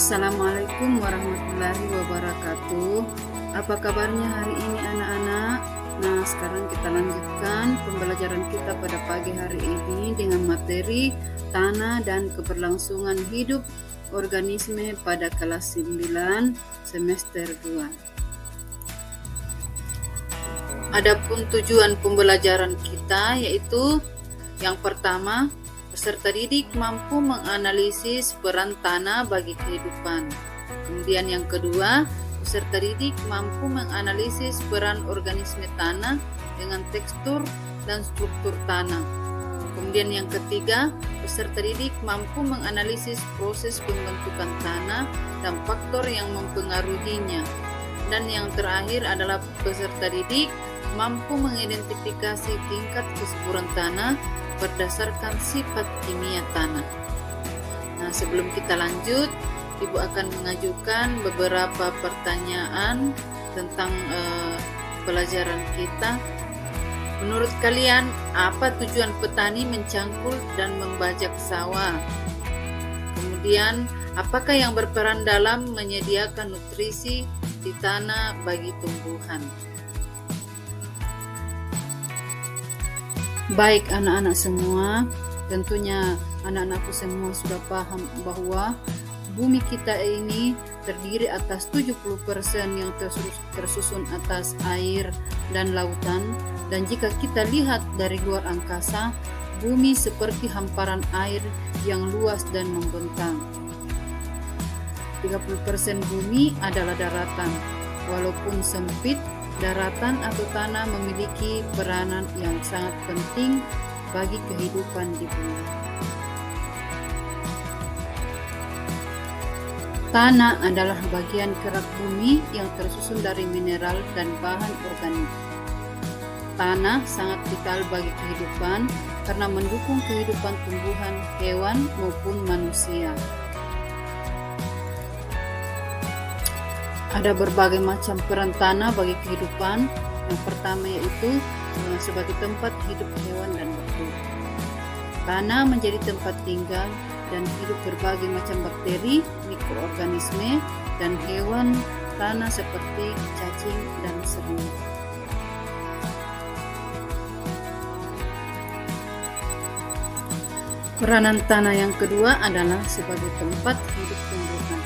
Assalamualaikum warahmatullahi wabarakatuh. Apa kabarnya hari ini anak-anak? Nah, sekarang kita lanjutkan pembelajaran kita pada pagi hari ini dengan materi tanah dan keberlangsungan hidup organisme pada kelas 9 semester 2. Adapun tujuan pembelajaran kita yaitu yang pertama, peserta didik mampu menganalisis peran tanah bagi kehidupan. Kemudian yang kedua, peserta didik mampu menganalisis peran organisme tanah dengan tekstur dan struktur tanah. Kemudian yang ketiga, peserta didik mampu menganalisis proses pembentukan tanah dan faktor yang mempengaruhinya. Dan yang terakhir adalah peserta didik mampu mengidentifikasi tingkat kesuburan tanah berdasarkan sifat kimia tanah. Nah, sebelum kita lanjut, Ibu akan mengajukan beberapa pertanyaan tentang pelajaran kita. Menurut kalian, apa tujuan petani mencangkul dan membajak sawah? Kemudian, apakah yang berperan dalam menyediakan nutrisi di tanah bagi tumbuhan? Baik anak-anak semua, tentunya anak-anakku semua sudah paham bahwa bumi kita ini terdiri atas 70% yang tersusun atas air dan lautan, dan jika kita lihat dari luar angkasa, bumi seperti hamparan air yang luas dan membentang. 30% bumi adalah daratan. Walaupun sempit, daratan atau tanah memiliki peranan yang sangat penting bagi kehidupan di bumi. Tanah adalah bagian kerak bumi yang tersusun dari mineral dan bahan organik. Tanah sangat vital bagi kehidupan karena mendukung kehidupan tumbuhan, hewan maupun manusia. Ada berbagai macam peran tanah bagi kehidupan. Yang pertama yaitu sebagai tempat hidup hewan dan makhluk. Tanah menjadi tempat tinggal dan hidup berbagai macam bakteri, mikroorganisme, dan hewan tanah seperti cacing dan serangga. Peranan tanah yang kedua adalah sebagai tempat hidup tumbuhan.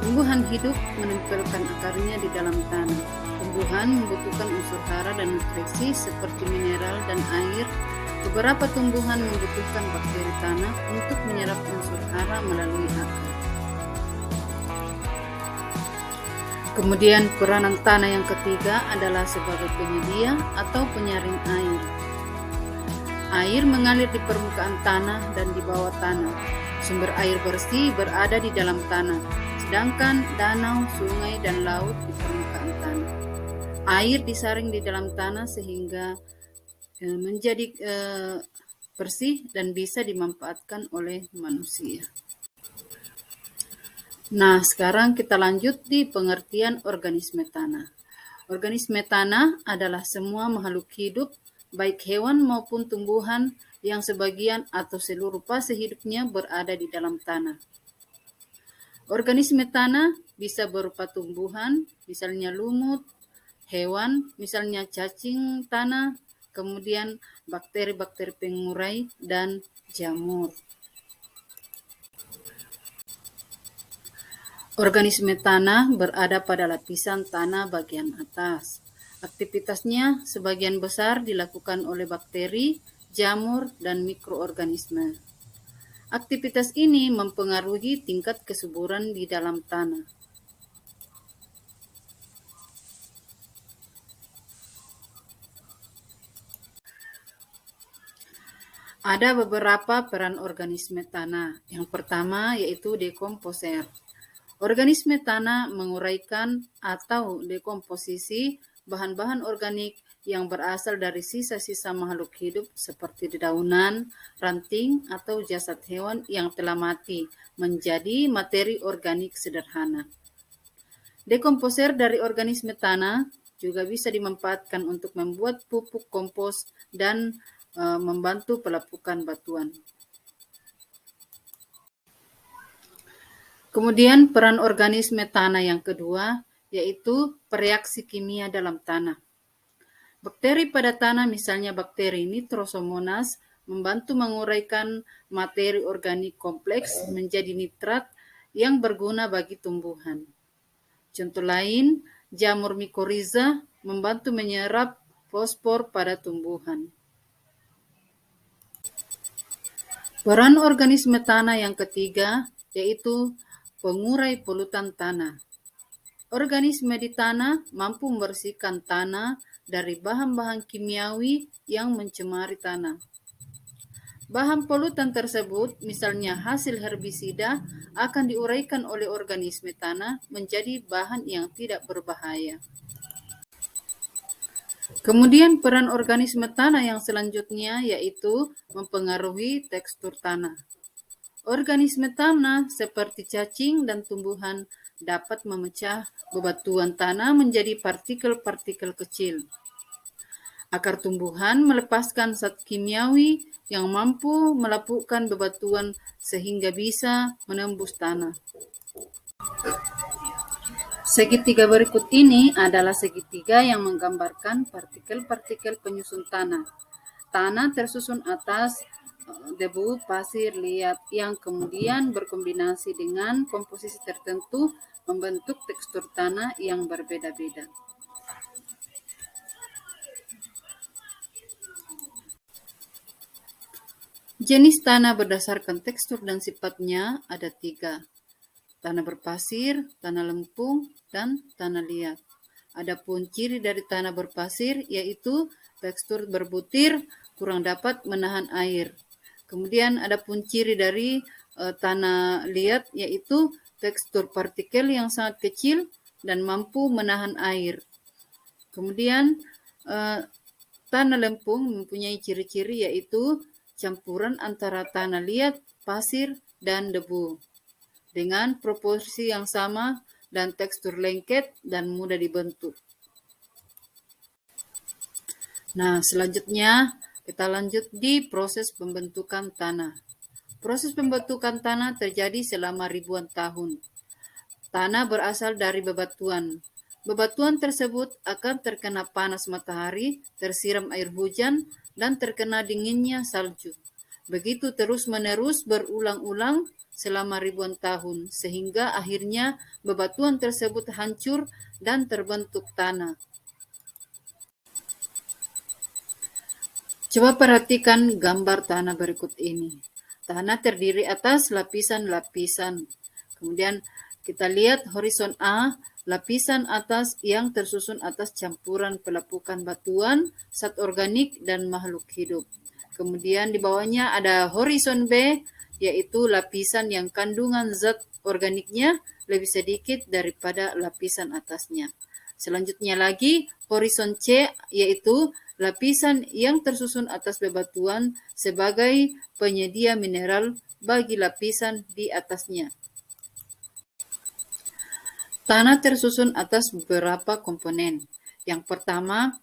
Tumbuhan hidup menempelkan akarnya di dalam tanah. Tumbuhan membutuhkan unsur hara dan nutrisi seperti mineral dan air. Beberapa tumbuhan membutuhkan bakteri tanah untuk menyerap unsur hara melalui akar. Kemudian peranan tanah yang ketiga adalah sebagai penyedia atau penyaring air. Air mengalir di permukaan tanah dan di bawah tanah. Sumber air bersih berada di dalam tanah, sedangkan danau, sungai, dan laut di permukaan tanah. Air disaring di dalam tanah sehingga menjadi bersih dan bisa dimanfaatkan oleh manusia. Nah, sekarang kita lanjut di pengertian organisme tanah. Organisme tanah adalah semua makhluk hidup, baik hewan maupun tumbuhan, yang sebagian atau seluruh fase hidupnya berada di dalam tanah. Organisme tanah bisa berupa tumbuhan, misalnya lumut, hewan, misalnya cacing tanah, kemudian bakteri-bakteri pengurai, dan jamur. Organisme tanah berada pada lapisan tanah bagian atas. Aktivitasnya sebagian besar dilakukan oleh bakteri, jamur, dan mikroorganisme. Aktivitas ini mempengaruhi tingkat kesuburan di dalam tanah. Ada beberapa peran organisme tanah. Yang pertama yaitu dekomposer. Organisme tanah menguraikan atau dekomposisi bahan-bahan organik yang berasal dari sisa-sisa makhluk hidup seperti dedaunan, ranting, atau jasad hewan yang telah mati menjadi materi organik sederhana. Dekomposer dari organisme tanah juga bisa dimanfaatkan untuk membuat pupuk kompos dan membantu pelepukan batuan. Kemudian peran organisme tanah yang kedua yaitu bereaksi kimia dalam tanah. Bakteri pada tanah, misalnya bakteri Nitrosomonas, membantu menguraikan materi organik kompleks menjadi nitrat yang berguna bagi tumbuhan. Contoh lain, jamur mikoriza membantu menyerap fosfor pada tumbuhan. Peran organisme tanah yang ketiga yaitu pengurai polutan tanah. Organisme di tanah mampu membersihkan tanah dari bahan-bahan kimiawi yang mencemari tanah. Bahan polutan tersebut, misalnya hasil herbisida, akan diuraikan oleh organisme tanah menjadi bahan yang tidak berbahaya. Kemudian peran organisme tanah yang selanjutnya yaitu mempengaruhi tekstur tanah. Organisme tanah seperti cacing dan tumbuhan dapat memecah bebatuan tanah menjadi partikel-partikel kecil. Akar tumbuhan melepaskan zat kimiawi yang mampu melapukkan bebatuan sehingga bisa menembus tanah. Segitiga berikut ini adalah segitiga yang menggambarkan partikel-partikel penyusun tanah. Tanah tersusun atas debu, pasir, liat yang kemudian berkombinasi dengan komposisi tertentu membentuk tekstur tanah yang berbeda-beda. Jenis tanah berdasarkan tekstur dan sifatnya ada 3. Tanah berpasir, tanah lempung, dan tanah liat. Adapun ciri dari tanah berpasir yaitu tekstur berbutir, kurang dapat menahan air. Kemudian adapun ciri dari tanah liat yaitu tekstur partikel yang sangat kecil dan mampu menahan air. Kemudian tanah lempung mempunyai ciri-ciri yaitu campuran antara tanah liat, pasir, dan debu dengan proporsi yang sama dan tekstur lengket dan mudah dibentuk. Nah, selanjutnya kita lanjut di proses pembentukan tanah. Proses pembentukan tanah terjadi selama ribuan tahun. Tanah berasal dari bebatuan. Bebatuan tersebut akan terkena panas matahari, tersiram air hujan, dan terkena dinginnya salju. Begitu terus-menerus berulang-ulang selama ribuan tahun, sehingga akhirnya bebatuan tersebut hancur dan terbentuk tanah. Coba perhatikan gambar tanah berikut ini. Tanah terdiri atas lapisan-lapisan. Kemudian kita lihat horizon A, lapisan atas yang tersusun atas campuran pelapukan batuan, zat organik, dan makhluk hidup. Kemudian di bawahnya ada horizon B, yaitu lapisan yang kandungan zat organiknya lebih sedikit daripada lapisan atasnya. Selanjutnya lagi horizon C, yaitu lapisan yang tersusun atas bebatuan sebagai penyedia mineral bagi lapisan di atasnya. Tanah tersusun atas beberapa komponen. Yang pertama,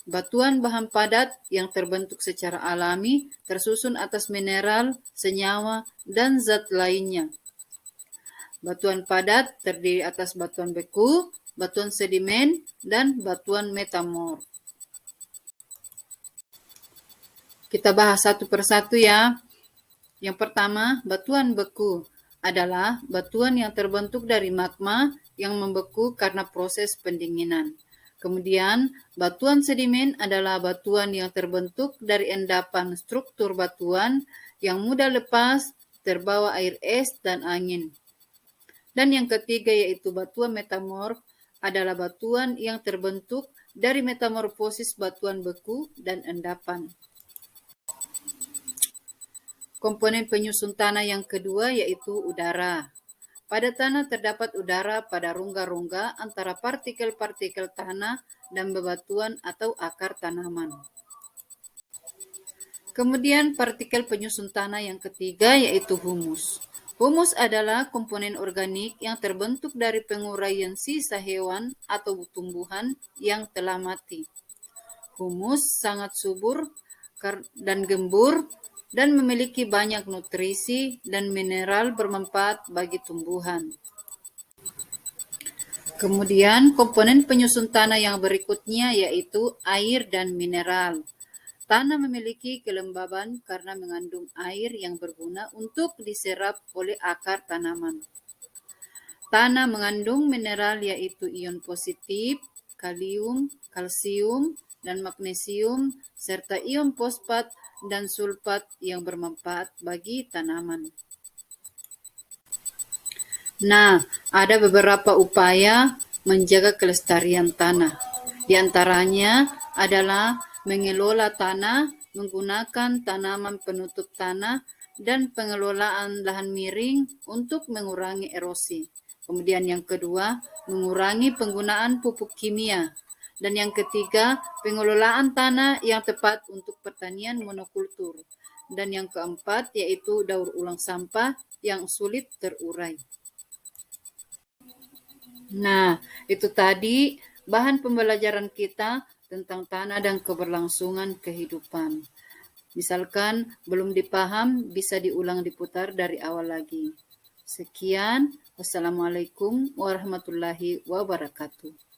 batuan bahan padat yang terbentuk secara alami tersusun atas mineral, senyawa, dan zat lainnya. Batuan padat terdiri atas batuan beku, batuan sedimen, dan batuan metamorf. Kita bahas satu persatu ya. Yang pertama, batuan beku adalah batuan yang terbentuk dari magma yang membeku karena proses pendinginan. Kemudian, batuan sedimen adalah batuan yang terbentuk dari endapan struktur batuan yang mudah lepas, terbawa air es dan angin. Dan yang ketiga yaitu batuan metamorf adalah batuan yang terbentuk dari metamorfosis batuan beku dan endapan. Komponen penyusun tanah yang kedua yaitu udara. Pada tanah terdapat udara pada rongga-rongga antara partikel-partikel tanah dan bebatuan atau akar tanaman. Kemudian partikel penyusun tanah yang ketiga yaitu humus. Humus adalah komponen organik yang terbentuk dari penguraian sisa hewan atau tumbuhan yang telah mati. Humus sangat subur dan gembur dan memiliki banyak nutrisi dan mineral bermanfaat bagi tumbuhan. Kemudian komponen penyusun tanah yang berikutnya yaitu air dan mineral. Tanah memiliki kelembaban karena mengandung air yang berguna untuk diserap oleh akar tanaman. Tanah mengandung mineral yaitu ion positif, kalium, kalsium, dan magnesium, serta ion fosfat dan sulfat yang bermanfaat bagi tanaman. Nah, ada beberapa upaya menjaga kelestarian tanah. Di antaranya adalah mengelola tanah menggunakan tanaman penutup tanah dan pengelolaan lahan miring untuk mengurangi erosi. Kemudian yang kedua, mengurangi penggunaan pupuk kimia. Dan yang ketiga, pengelolaan tanah yang tepat untuk pertanian monokultur. Dan yang keempat, yaitu daur ulang sampah yang sulit terurai. Nah, itu tadi bahan pembelajaran kita tentang tanah dan keberlangsungan kehidupan. Misalkan belum dipaham, bisa diulang diputar dari awal lagi. Sekian, wassalamualaikum warahmatullahi wabarakatuh.